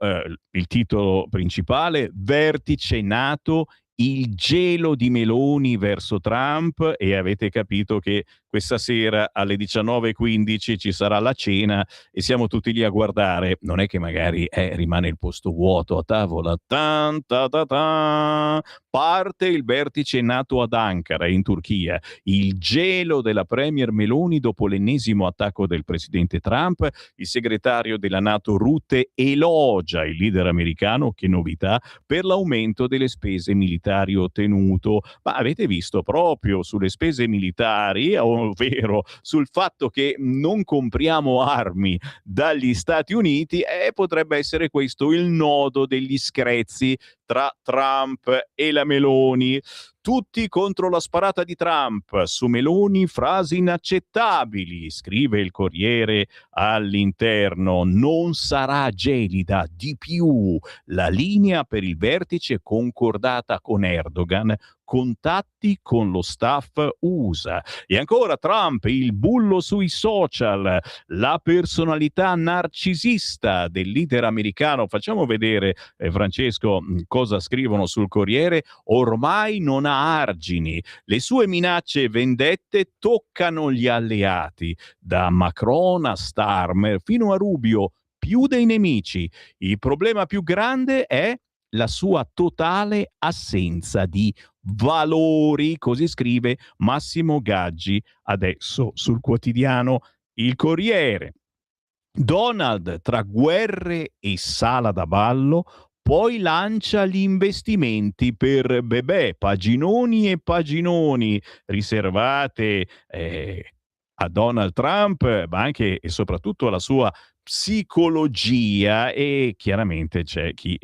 il titolo principale: vertice NATO il gelo di Meloni verso Trump, e avete capito che questa sera alle 19:15 ci sarà la cena e siamo tutti lì a guardare. Non è che magari rimane il posto vuoto a tavola. Tan, ta, ta, ta. Parte il vertice NATO ad Ankara, in Turchia. Il gelo della premier Meloni dopo l'ennesimo attacco del presidente Trump. Il segretario della NATO Rutte elogia il leader americano, che novità, per l'aumento delle spese militari ottenuto. Ma avete visto, proprio sulle spese militari, ovvero sul fatto che non compriamo armi dagli Stati Uniti, potrebbe essere questo il nodo degli screzi tra Trump e la Meloni. Tutti contro la sparata di Trump, su Meloni frasi inaccettabili, scrive il Corriere all'interno. Non sarà gelida, di più. La linea per il vertice concordata con Erdogan, contatti con lo staff USA. E ancora Trump, il bullo sui social, la personalità narcisista del leader americano. Facciamo vedere, Francesco, cosa scrivono sul Corriere. Ormai non ha argini. Le sue minacce e vendette toccano gli alleati, da Macron a Starmer fino a Rubio, più dei nemici. Il problema più grande è la sua totale assenza di valori, così scrive Massimo Gaggi adesso sul quotidiano Il Corriere. Donald tra guerre e sala da ballo, poi lancia gli investimenti per bebè, paginoni e paginoni riservate a Donald Trump, ma anche e soprattutto alla sua psicologia, e chiaramente c'è chi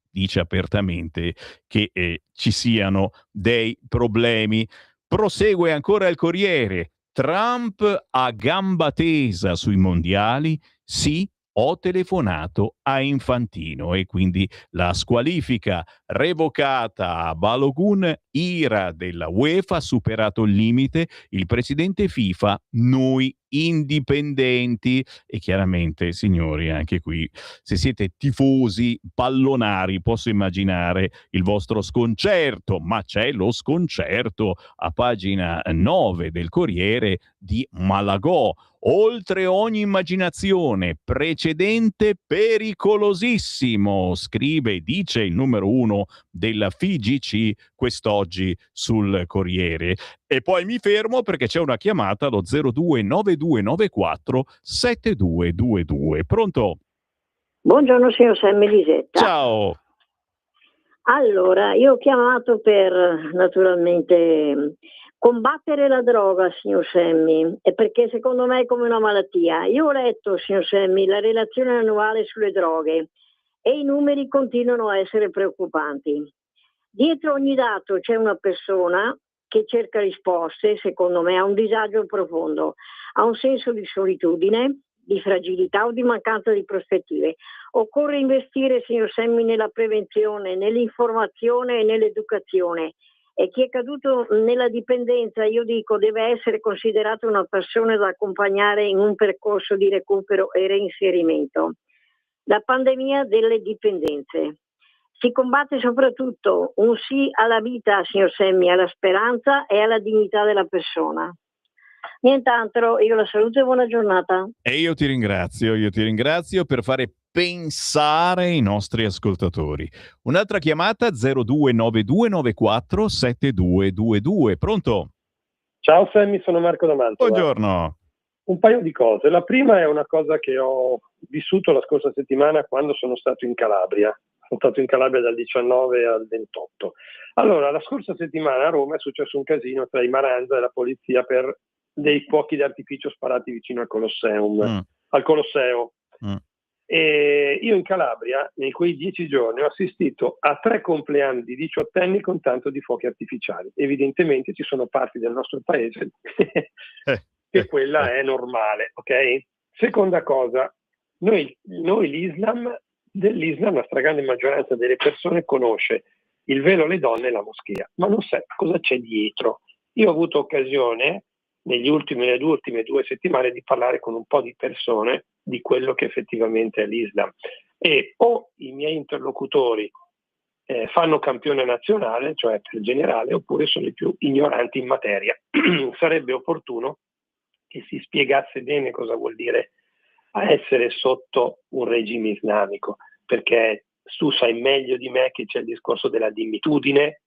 dice apertamente che ci siano dei problemi. Prosegue ancora il Corriere. Trump a gamba tesa sui mondiali, sì, ho telefonato a Infantino, e quindi la squalifica revocata a Balogun, ira della UEFA, superato il limite, il presidente FIFA, noi indipendenti. E chiaramente, signori, anche qui, se siete tifosi pallonari, posso immaginare il vostro sconcerto, ma c'è lo sconcerto a pagina 9 del Corriere di Malagò. Oltre ogni immaginazione, precedente pericolosissimo, scrive, dice il numero 1 della FIGC quest'oggi sul Corriere. E poi mi fermo perché c'è una chiamata allo 029294 7222. Pronto? Buongiorno signor Sammy Lisetta. Ciao. Allora, io ho chiamato per naturalmente combattere la droga, signor Sammy, e perché secondo me è come una malattia. Io ho letto, signor Sammy, la relazione annuale sulle droghe e i numeri continuano a essere preoccupanti. Dietro ogni dato c'è una persona che cerca risposte, secondo me, ha un disagio profondo, ha un senso di solitudine, di fragilità o di mancanza di prospettive. Occorre investire, signor Sammy, nella prevenzione, nell'informazione e nell'educazione. E chi è caduto nella dipendenza, io dico, deve essere considerato una persona da accompagnare in un percorso di recupero e reinserimento. La pandemia delle dipendenze. Si combatte soprattutto un sì alla vita, signor Sammy, alla speranza e alla dignità della persona. Nient'altro, io la saluto e buona giornata. E io ti ringrazio per fare pensare i nostri ascoltatori. Un'altra chiamata 029294 7222. Pronto? Ciao Sammy, sono Marco da Mantova. Buongiorno. Un paio di cose. La prima è una cosa che ho vissuto la scorsa settimana quando sono stato in Calabria. Sono stato in Calabria dal 19 al 28. Allora, la scorsa settimana a Roma è successo un casino tra i Maranza e la polizia per dei fuochi d'artificio sparati vicino al Colosseum, al Colosseo. E io in Calabria, in quei 10 giorni, ho assistito a 3 compleanni di 18enni con tanto di fuochi artificiali. Evidentemente ci sono parti del nostro paese che quella è normale, ok? Seconda cosa, noi dell'Islam, la stragrande maggioranza delle persone conosce il velo, le donne e la moschea, ma non sa cosa c'è dietro. Io ho avuto occasione nelle ultime 2 settimane di parlare con un po' di persone di quello che effettivamente è l'Islam, e o i miei interlocutori fanno campione nazionale, cioè per generale, oppure sono i più ignoranti in materia. Sarebbe opportuno che si spiegasse bene cosa vuol dire essere sotto un regime islamico, perché tu sai meglio di me che c'è il discorso della dignitudine,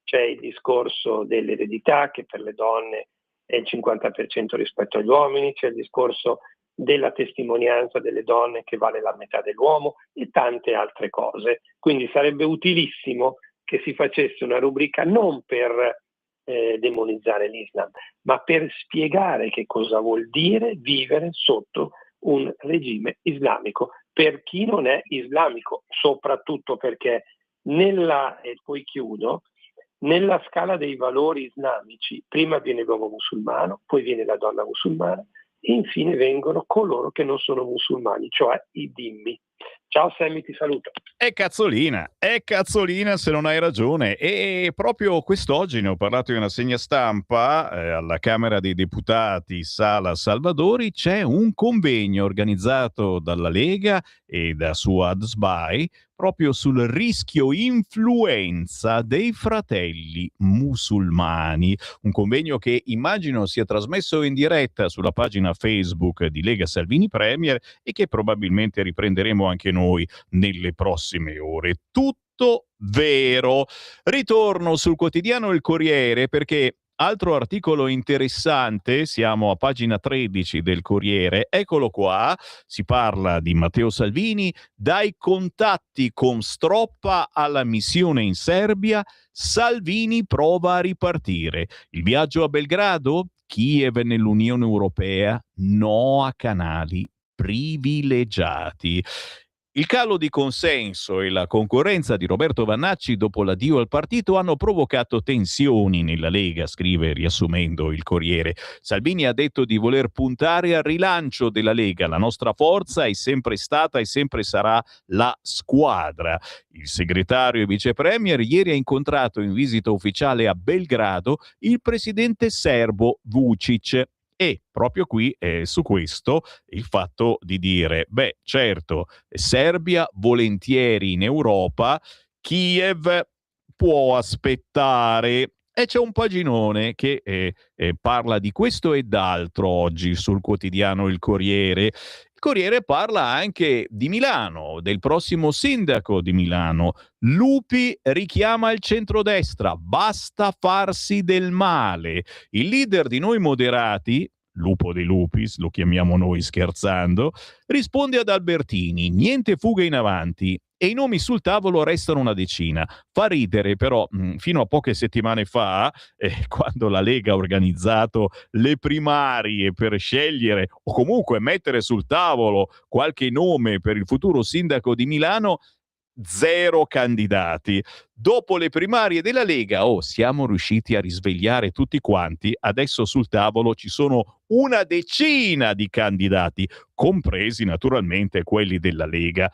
c'è il discorso dell'eredità che per le donne è il 50% rispetto agli uomini, c'è il discorso della testimonianza delle donne che vale la metà dell'uomo e tante altre cose. Quindi sarebbe utilissimo che si facesse una rubrica non per demonizzare l'Islam, ma per spiegare che cosa vuol dire vivere sotto un regime islamico per chi non è islamico, soprattutto perché e poi chiudo, nella scala dei valori islamici prima viene l'uomo musulmano, poi viene la donna musulmana e infine vengono coloro che non sono musulmani, cioè i dhimmi. Ciao Sammy, ti saluto. È cazzolina se non hai ragione. E proprio quest'oggi ne ho parlato in una segna stampa alla Camera dei Deputati, Sala Salvadori. C'è un convegno organizzato dalla Lega e da Suad Sbai proprio sul rischio influenza dei fratelli musulmani. Un convegno che immagino sia trasmesso in diretta sulla pagina Facebook di Lega Salvini Premier e che probabilmente riprenderemo anche noi nelle prossime ore. Tutto vero. Ritorno sul quotidiano Il Corriere perché altro articolo interessante, siamo a pagina 13 del Corriere, eccolo qua, si parla di Matteo Salvini, dai contatti con Stroppa alla missione in Serbia, Salvini prova a ripartire. Il viaggio a Belgrado? Kiev nell'Unione Europea? No a canali privilegiati. Il calo di consenso e la concorrenza di Roberto Vannacci dopo l'addio al partito hanno provocato tensioni nella Lega, scrive riassumendo il Corriere. Salvini ha detto di voler puntare al rilancio della Lega. La nostra forza è sempre stata e sempre sarà la squadra. Il segretario e vice premier ieri ha incontrato in visita ufficiale a Belgrado il presidente serbo Vučić. E proprio qui su questo il fatto di dire, beh certo, Serbia volentieri in Europa, Kiev può aspettare. E c'è un paginone che parla di questo e d'altro oggi sul quotidiano Il Corriere. Il Corriere parla anche di Milano, del prossimo sindaco di Milano. Lupi richiama il centrodestra, basta farsi del male. Il leader di Noi Moderati, Lupo dei Lupis, lo chiamiamo noi scherzando, risponde ad Albertini, niente fuga in avanti. E i nomi sul tavolo restano una decina. Fa ridere però, fino a poche settimane fa, quando la Lega ha organizzato le primarie per scegliere o comunque mettere sul tavolo qualche nome per il futuro sindaco di Milano, 0 candidati. Dopo le primarie della Lega, siamo riusciti a risvegliare tutti quanti. Adesso sul tavolo ci sono una decina di candidati, compresi naturalmente quelli della Lega.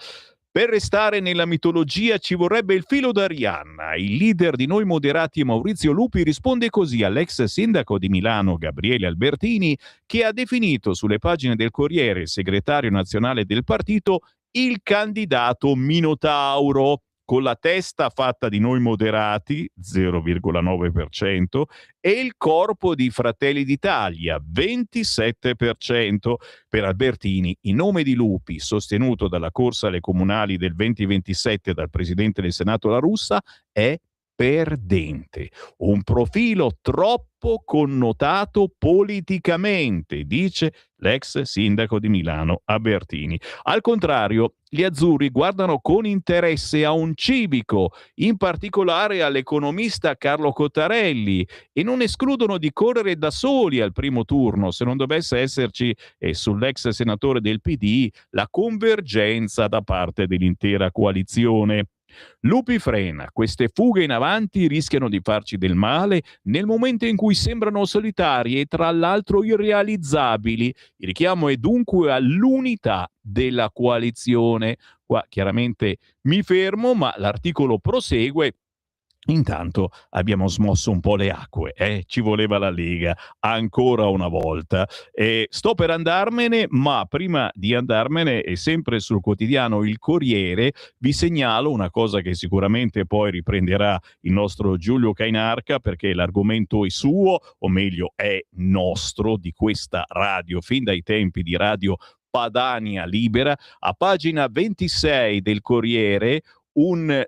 Per restare nella mitologia ci vorrebbe il filo d'Arianna. Il leader di Noi Moderati Maurizio Lupi risponde così all'ex sindaco di Milano Gabriele Albertini, che ha definito sulle pagine del Corriere, segretario nazionale del partito, il candidato Minotauro, con la testa fatta di Noi Moderati, 0,9%, e il corpo di Fratelli d'Italia, 27%. Per Albertini, il nome di Lupi, sostenuto dalla corsa alle comunali del 2027 dal presidente del Senato La Russa, è perdente. Un profilo troppo connotato politicamente, dice l'ex sindaco di Milano Albertini. Al contrario, gli azzurri guardano con interesse a un civico, in particolare all'economista Carlo Cottarelli, e non escludono di correre da soli al primo turno se non dovesse esserci sull'ex senatore del PD la convergenza da parte dell'intera coalizione. Lupi frena, queste fughe in avanti rischiano di farci del male nel momento in cui sembrano solitarie e tra l'altro irrealizzabili. Il richiamo è dunque all'unità della coalizione. Qua chiaramente mi fermo, ma l'articolo prosegue Intanto abbiamo smosso un po' le acque, ci voleva la Lega ancora una volta. Sto per andarmene, ma prima di andarmene, e sempre sul quotidiano Il Corriere, vi segnalo una cosa che sicuramente poi riprenderà il nostro Giulio Cainarca, perché l'argomento è suo, o meglio è nostro, di questa radio, fin dai tempi di Radio Padania Libera. A pagina 26 del Corriere, un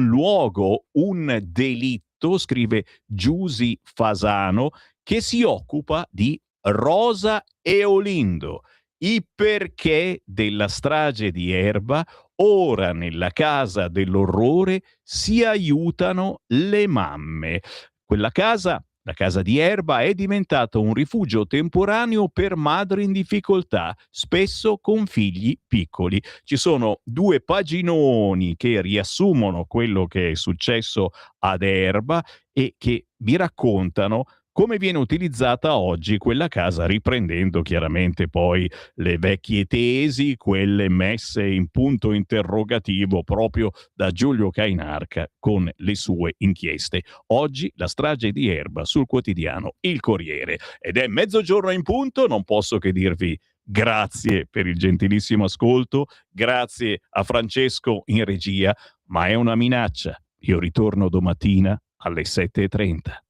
luogo, un delitto, scrive Giusy Fasano, che si occupa di Rosa e Olindo. I perché della strage di Erba. Ora nella casa dell'orrore si aiutano le mamme. Quella casa, la casa di Erba, è diventata un rifugio temporaneo per madri in difficoltà, spesso con figli piccoli. Ci sono 2 paginoni che riassumono quello che è successo ad Erba e che vi raccontano come viene utilizzata oggi quella casa, riprendendo chiaramente poi le vecchie tesi, quelle messe in punto interrogativo proprio da Giulio Cainarca con le sue inchieste. Oggi la strage di Erba sul quotidiano Il Corriere. Ed è mezzogiorno in punto, non posso che dirvi grazie per il gentilissimo ascolto, grazie a Francesco in regia, ma è una minaccia. Io ritorno domattina alle 7:30.